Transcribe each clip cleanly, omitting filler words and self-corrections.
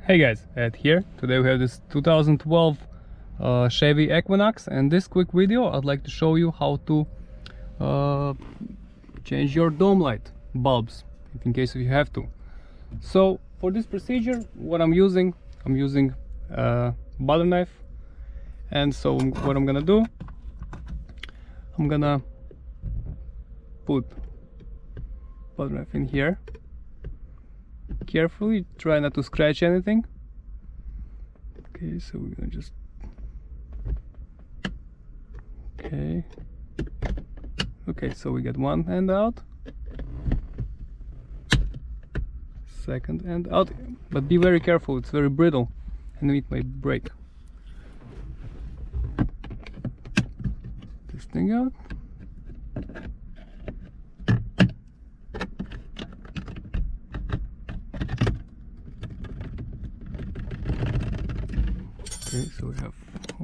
Hey guys, Ed here. Today we have this 2012 Chevy Equinox, and this quick video I'd like to show you how to change your dome light bulbs in case you have to. So for this procedure, what I'm using butter knife, and so what I'm gonna do, I'm gonna put butter knife in here. Carefully, try not to scratch anything. Okay, so we're gonna just okay, so we get one end out, second end out, but be very careful, it's very brittle and it might break. This thing out. Okay, so we have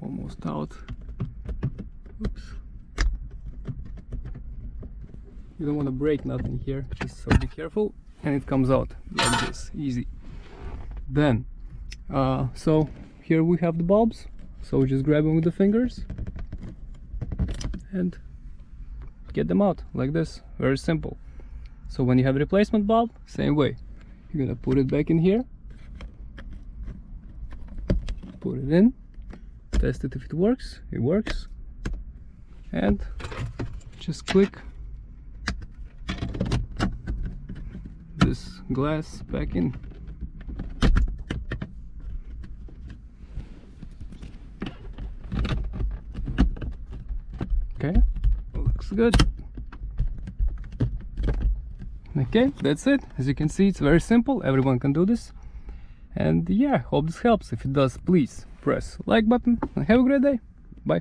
almost out. Oops. You don't want to break nothing here, just so be careful, and it comes out like this, easy. Then, so here we have the bulbs, so just grab them with the fingers and get them out like this, very simple. So when you have a replacement bulb, same way, you're gonna put it back in here. Put it in, test it if it works. It works, and just click this glass back in. Okay, looks good. Okay, that's it. As you can see, it's very simple, everyone can do this. And yeah, hope this helps. If it does, please press like button and have a great day. Bye.